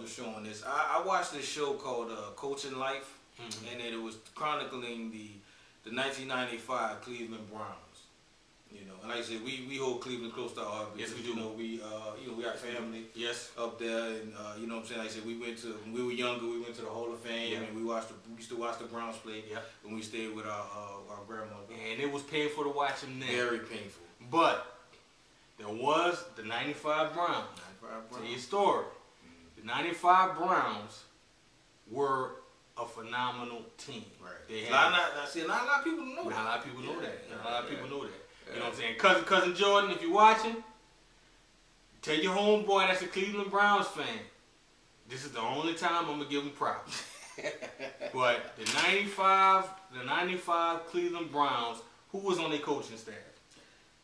the show on this. I watched this show called Coaching Life, and it was chronicling the 1995 Cleveland Browns. You know, and like I said, we hold Cleveland close to our heart. Yes, we do. You know, we got family. Yes. Up there, and you know what I'm saying. Like I said, when we were younger, we went to the Hall of Fame, and we used to watch the Browns play. Yeah. When we stayed with our grandmother. And it was painful to watch them then. Very painful. But there was the '95 Browns. Tell you a story. The '95 Browns were a phenomenal team. Right. They had not a lot of people know that. Not a lot of people know that. Not a lot of people know that. You know what I'm saying? Cousin Jordan, if you're watching, tell your homeboy that's a Cleveland Browns fan, this is the only time I'm gonna give him props. But the '95 Cleveland Browns, who was on their coaching staff?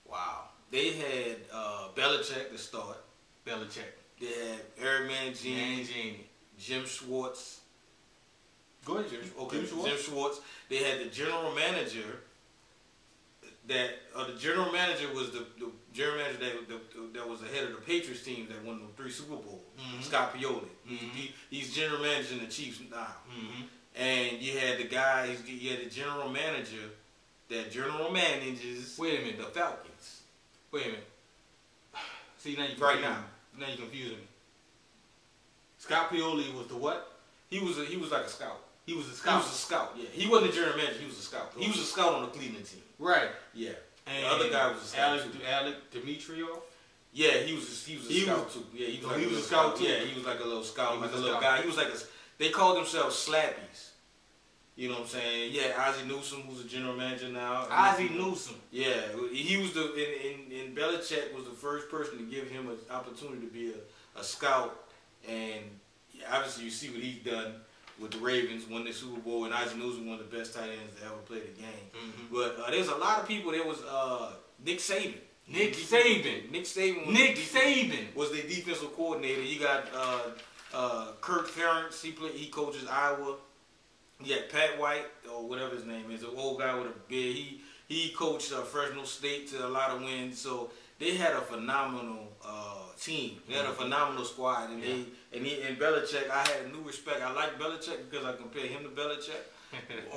Wow. They had Belichick to start. Belichick. They had Eric Mangini, Jim Schwartz. Go ahead, Jim Schwartz. They had the general manager. The general manager was the general manager that was the head of the Patriots team that won the 3 Super Bowls. Scott Pioli. He's general manager in the Chiefs now. And you had you had the general manager that general manages. Wait a minute, the Falcons. Wait a minute. See, now you're confusing me. Scott Pioli was the what? He was like a scout. He was a scout. He was a scout. Yeah, he wasn't the general manager. He was a scout. He was a scout on the Cleveland team. Right. Yeah. And the other guy was a scout. Alec Dimitriov. Yeah, he was a scout too. Yeah, he was a scout too. Yeah, he was like a little scout, like a little guy. He was like they called themselves Slappies. You know what I'm saying? Yeah, Ozzie Newsome, who's a general manager now. Ozzie Newsome. Yeah, he was and Belichick was the first person to give him an opportunity to be a scout, and obviously you see what he's done with the Ravens, won the Super Bowl, and Ozzie Newsome, one of the best tight ends to ever play the game. But there's a lot of people. There was Nick Saban. Nick Saban was the defensive coordinator. You got Kirk Ferentz. He coaches Iowa. You got Pat White, or whatever his name is, an old guy with a beard. He coached Fresno State to a lot of wins. So they had a phenomenal team. They had a phenomenal squad, and and Belichick. I had a new respect. I like Belichick because I compare him to Belichick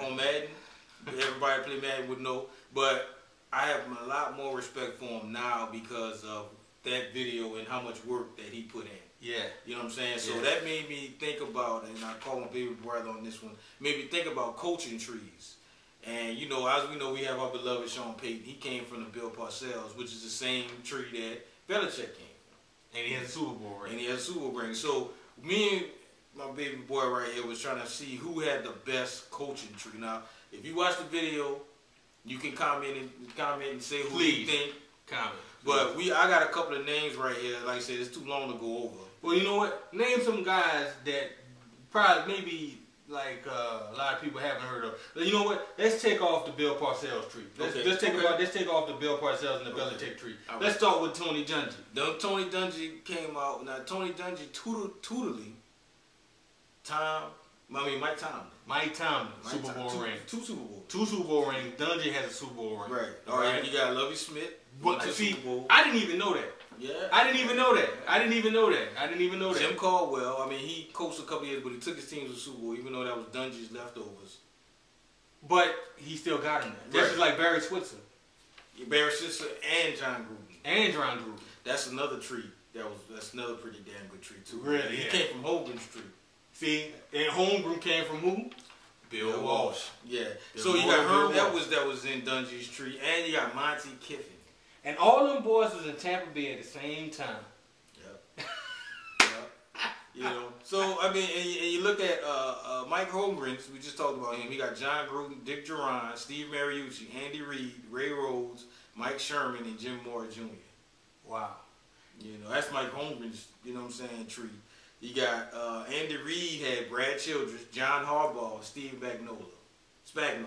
on Madden. Everybody play Madden would know, but I have a lot more respect for him now because of that video and how much work that he put in. Yeah. You know what I'm saying? So that made me think about, and I call my baby brother on this one, made me think about coaching trees. And, you know, as we know, we have our beloved Sean Payton. He came from the Bill Parcells, which is the same tree that Belichick came from. And he has a Super Bowl ring. And he has a Super Bowl ring. So me and my baby boy right here was trying to see who had the best coaching tree. Now, if you watch the video, you can comment and say who you think. Comment. But I got a couple of names right here. Like I said, it's too long to go over. Well, you know what? Name some guys that probably maybe like a lot of people haven't heard of. But you know what? Let's take off the Bill Parcells tree. Let's take off the Bill Parcells and the Belichick tree. Right. Let's start with Tony Dungy. Tony Dungy came out. Now Tony Dungy tutorly Mike Tomlin. Mike Tomlin, Super Bowl ring. 2 Super Bowls. 2 Super Bowl rings. Dungy has a Super Bowl ring. Right. All right. You got Lovie Smith. But see, I didn't even know that. Yeah. I didn't even know that. Jim Caldwell. I mean, he coached a couple years, but he took his team to the Super Bowl, even though that was Dungy's leftovers. But he still got him there. Just like Barry Switzer. Yeah, Barry Switzer and John Gruden. That's another tree. That's another pretty damn good tree too. Really? He came from Holmgren's tree. See, and Holmgren came from who? Bill Walsh. Yeah. So you got Herb that was in Dungy's tree, and you got Monty Kiffin. And all them boys was in Tampa Bay at the same time. Yep. You know. So I mean, and you look at Mike Holmgren. We just talked about him. He got John Gruden, Dick Duran, Steve Mariucci, Andy Reid, Ray Rhodes, Mike Sherman, and Jim Moore Jr. Wow. You know, that's Mike Holmgren's, you know what I'm saying, tree. You got Andy Reid had Brad Childress, John Harbaugh, Steve Spagnuolo.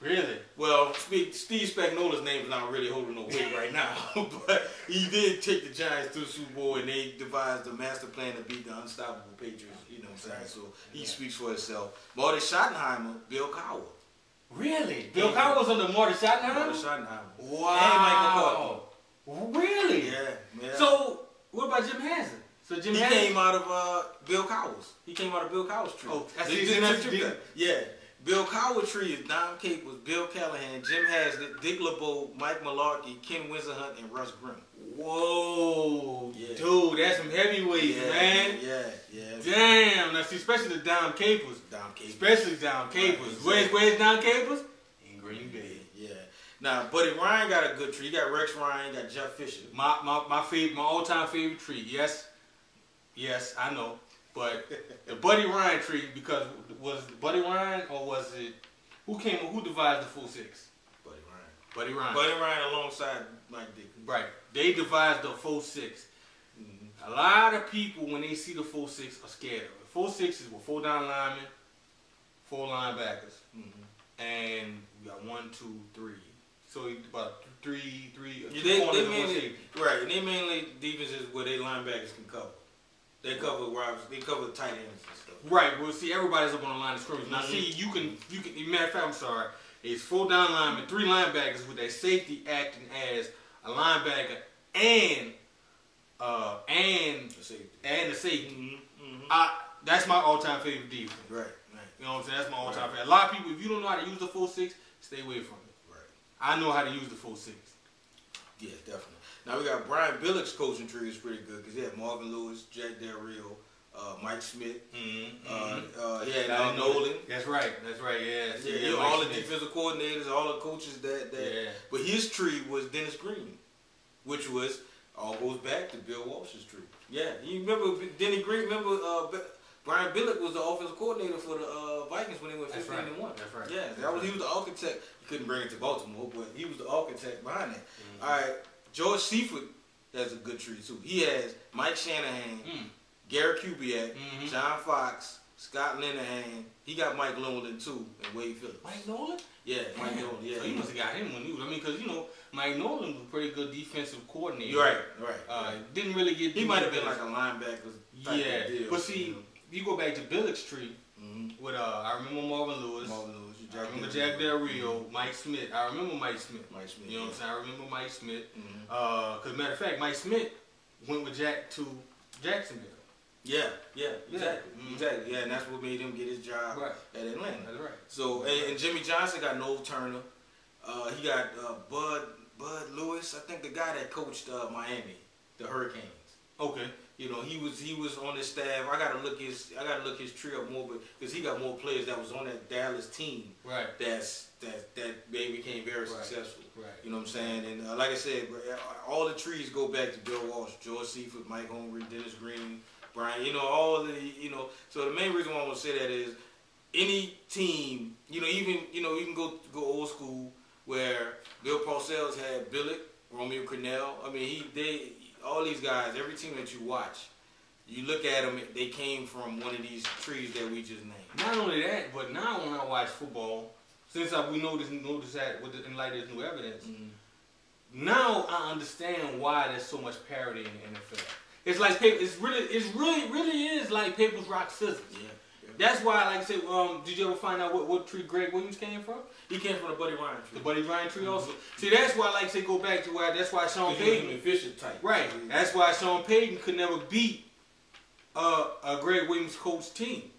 Really? Well, Steve Spagnuolo's name is not really holding no weight right now, but he did take the Giants to the Super Bowl, and they devised a master plan to beat the unstoppable Patriots. You know what I'm saying? So he speaks for himself. Marty Schottenheimer, Bill Cowher. Really? Bill Cowher was under Marty Schottenheimer? Marty Schottenheimer. Wow. And Michael McCarthy. Really? Yeah. So, what about Jim Hansen? So Jim he Haslett came out of Bill Cowell's. He came out of Bill Cowell's tree. Oh, that's yeah. Bill Cowell tree is Dom Capers, Bill Callahan, Jim Haslett, Dick LeBeau, Mike Malarkey, Ken Winterhunt, and Russ Grimm. Whoa, dude, that's some heavyweights, man. Yeah. Damn, now see, especially the Dom Capers. Especially Dom Capers. Right, Where's Dom Capers? In Green Bay. Yeah. Now, Buddy Ryan got a good tree. You got Rex Ryan, you got Jeff Fisher. My all-time favorite tree. Yes, I know. But the Buddy Ryan tree, because was it Buddy Ryan or was it who devised the full six? Buddy Ryan Alongside Mike Dick. Right. They devised the full six. A lot of people, when they see the full six, are scared of it. Full six is with 4 down linemen, 4 linebackers, and we got 1, 2, 3. So about three. They mainly defenses where they linebackers can cover. They cover tight ends and stuff. Right. Well, see, everybody's up on the line of scrimmage. Now, see, you can. Matter of fact, I'm sorry. It's 4 down linemen, 3 linebackers with that safety acting as a linebacker and the safety. That's my all-time favorite defense. Right. You know what I'm saying? That's my all-time favorite. A lot of people, if you don't know how to use the full six, stay away from it. Right. I know how to use the full six. Yeah, definitely. Now we got Brian Billick's coaching tree is pretty good because he had Marvin Lewis, Jack Del Rio, Mike Smith. He had Nolan. That's right. Yeah. All the defensive coordinators, all the coaches that. Yeah. But his tree was Dennis Green, which was all goes back to Bill Walsh's tree. Yeah, you remember Denny Green? Remember Brian Billick was the offensive coordinator for the Vikings when they went 15-1. That's right. Yeah, he was the architect. He couldn't bring it to Baltimore, but he was the architect behind that. All right, George Seifert has a good tree too. He has Mike Shanahan, Gary Kubiak, John Fox, Scott Linehan. He got Mike Nolan too, and Wade Phillips. Mike Nolan? Yeah, Mike Nolan. Yeah, so he must have got him when he was. I mean, because Mike Nolan was a pretty good defensive coordinator. Right. Didn't really get. He might have been like a linebacker. Yeah, deal, but see, you go back to Billick's tree with I remember Marvin Lewis. I remember Jack Del Rio, Mike Smith. I remember Mike Smith. You know what I'm saying? I remember Mike Smith. Because matter of fact, Mike Smith went with Jack to Jacksonville. Yeah, exactly. Yeah, and that's what made him get his job at Atlanta. That's right. So, and Jimmy Johnson got Noel Turner. He got Bud Lewis. I think the guy that coached Miami, the Hurricanes. Okay. He was on his staff. I gotta look his tree up more, but because he got more players that was on that Dallas team. Right. That became very successful. Right. You know what I'm saying? And like I said, all the trees go back to Bill Walsh, George Seifert, Mike Holmgren, Dennis Green, Brian. All of the So the main reason why I want to say that is any team, you can go old school where Bill Parcells had Billick, Romeo Crennel. I mean, all these guys, every team that you watch, you look at them, they came from one of these trees that we just named. Not only that, but now when I watch football, since we noticed that in light of this new evidence, now I understand why there's so much parity in the NFL. It's like really is like papers, rock, scissors. Yeah. That's why, like I said, did you ever find out what tree Greg Williams came from? He came from the Buddy Ryan tree. The Buddy Ryan tree also. See, that's why, like I said, go back to where that's why Sean Payton efficient type. Right. That's why Sean Payton could never beat a Greg Williams coach team.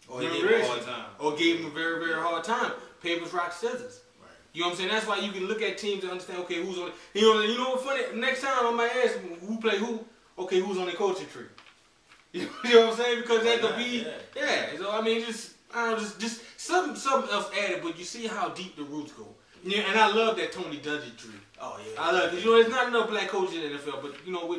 Or he gave him a hard time. Or gave him a very, very hard time. Papers, rock, scissors. Right. You know what I'm saying? That's why you can look at teams and understand, okay, who's on it. You know what's funny? Next time I might ask them who play who. Okay, who's on the coaching tree? You know what I'm saying? Because that could be, So I mean, just something else added. But you see how deep the roots go. Yeah, and I love that Tony Dungy tree. Oh yeah. I love it. There's not enough black coaches in the NFL, but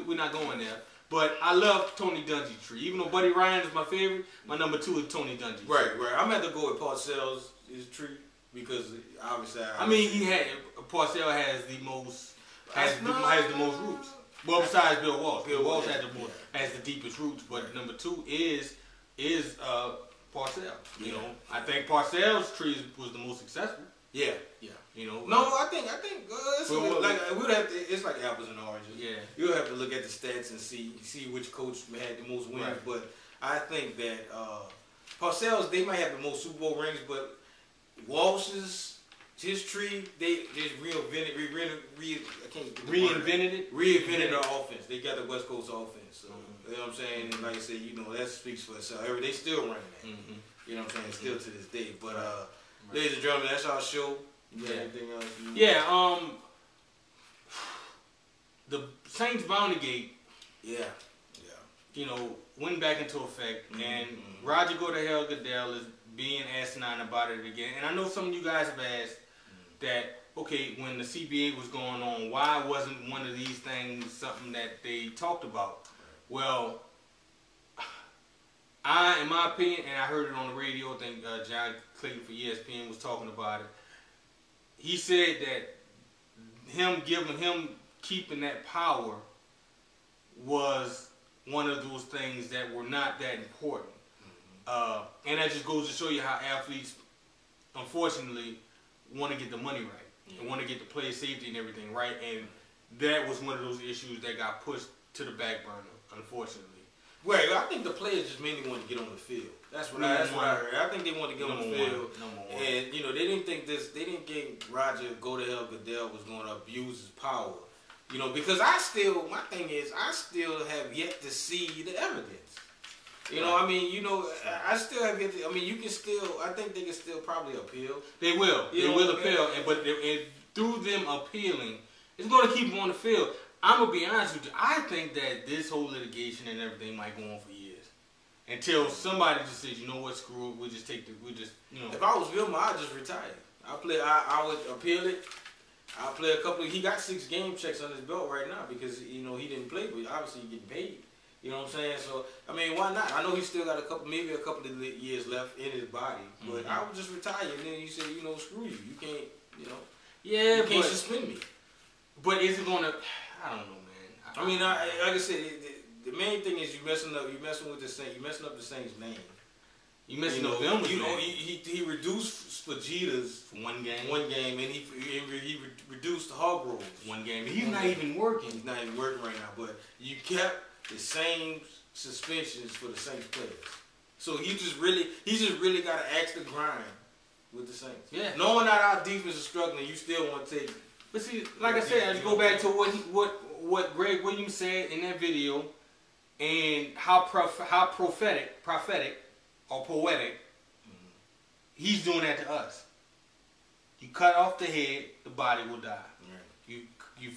we're not going there. But I love Tony Dungy tree. Even though Buddy Ryan is my favorite, my number 2 is Tony Dungy. Right. I'm gonna have to go with Parcells' tree because obviously Parcells has the most roots. Well, besides Bill Walsh. Bill Walsh has the deepest roots, but number 2 is Parcells. You know, I think Parcells' tree was the most successful. Yeah. No, I think it's like apples and oranges. Yeah. You'll have to look at the stats and see which coach had the most wins. Right. But I think that Parcells, they might have the most Super Bowl rings, but Walsh's tree, they just reinvented the offense. They got the West Coast offense. So what I'm saying? And like I said, you know, that speaks for itself. They still running that. You know what I'm saying? Still to this day. But ladies and gentlemen, that's our show. You got anything else? The Saints Bounty Gate. Yeah. You know, went back into effect, and Roger Goodell is being asinine about it again. And I know some of you guys have asked that, okay, when the CBA was going on, why wasn't one of these things something that they talked about? Well, in my opinion, and I heard it on the radio, I think John Clayton for ESPN was talking about it. He said that him keeping that power was one of those things that were not that important. And that just goes to show you how athletes, unfortunately, want to get the money right. They want to get the player safety and everything right. And that was one of those issues that got pushed to the back burner, unfortunately. Right, I think the players just mainly want to get on the field. That's what I heard. I think they want to get on the field. And, you know, they didn't think Roger Goodell was going to abuse his power. You know, because my thing is, I still have yet to see the evidence. You know, I mean, you know, I still have yet to, I mean, I think they can still probably appeal. They will. They will appeal. But through them appealing, it's going to keep them on the field. I'm going to be honest with you. I think that this whole litigation and everything might go on for years. Until somebody just says, you know what, screw it, you know. If I was Vilma, I'd just retire. I would appeal it. I'll play a couple he got 6 game checks on his belt right now because, you know, he didn't play, but obviously he's getting paid. You know what I'm saying? So, I mean, why not? I know he's still got maybe a couple of years left in his body, but I would just retire. And then you say, you know, screw you. You can't, you know. Yeah, you can't suspend me. But is it going to, I don't know, man. I mean, like I said, the main thing is you're messing up the Saints' name. You messing up them. You know, he reduced Fajita's for one game, and he reduced Hargrove's one game. And he's not even working. He's not even working right now. But you kept the same suspensions for the Saints players. So he just really got to axe the grind with the Saints. Yeah. Knowing that our defense is struggling, you still want to take. But see, like I said, I just go back to what Greg Williams said in that video, and how prophetic or poetic he's doing that to us. You cut off the head, the body will die. Right. You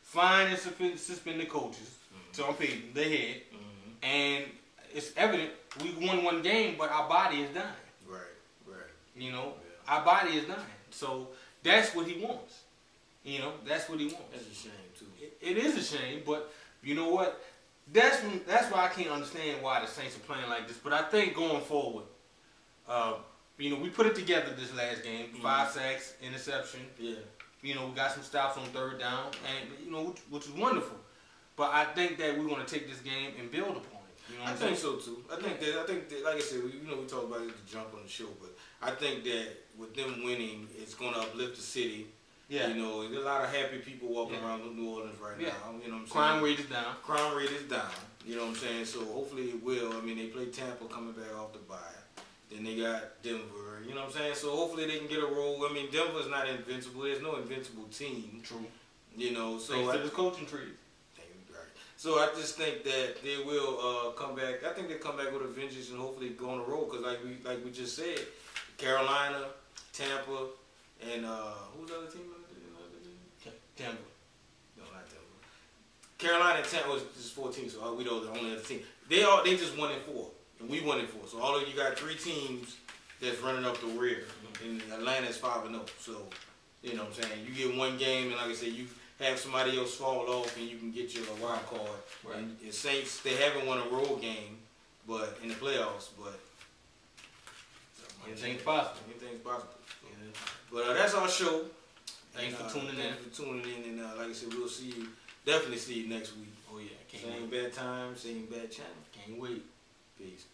fine and suspend the coaches, so I'm paying the head, and it's evident we won one game, but our body is dying. Right. You know, our body is dying. So that's what he wants. You know, that's what he wants. That's a shame too. It is a shame, but you know what? That's why I can't understand why the Saints are playing like this. But I think going forward, you know, we put it together this last game. 5 sacks, interception. Yeah. You know, we got some stops on 3rd down, and you know, which is wonderful. But I think that we're going to take this game and build upon it. You know what I'm saying? I think so too. I think that, like I said, we talked about it at the jump on the show, but I think that with them winning, it's going to uplift the city. Yeah. You know, there's a lot of happy people walking around New Orleans right now. You know what I'm saying? Crime rate is down. Crime rate is down. You know what I'm saying? So hopefully it will. I mean, they play Tampa coming back off the bye. Then they got Denver. You know what I'm saying? So hopefully they can get a roll. I mean, Denver's not invincible. There's no invincible team. True. You know, so thanks to the coaching tree. So I just think that they will come back. I think they come back with a vengeance and hopefully go on the road. Because like we just said, Carolina, Tampa, and who's the other team? Tampa. No, not Tampa. Carolina and Tampa was just 4 teams, so we know the only other team. They just 1-4, and we 1-4. So all of you got 3 teams that's running up the rear, and Atlanta's 5-0. So you know what I'm saying. You get one game, and like I said, you have somebody else fall off, and you can get your wild card. Right. And the Saints, they haven't won a road game, but in the playoffs, but anything's possible. Anything's possible. Yeah. But that's our show. Thanks for tuning in. And like I said, we'll see you. Definitely see you next week. Oh yeah. Same bad time, same bad channel. Can't wait. Peace.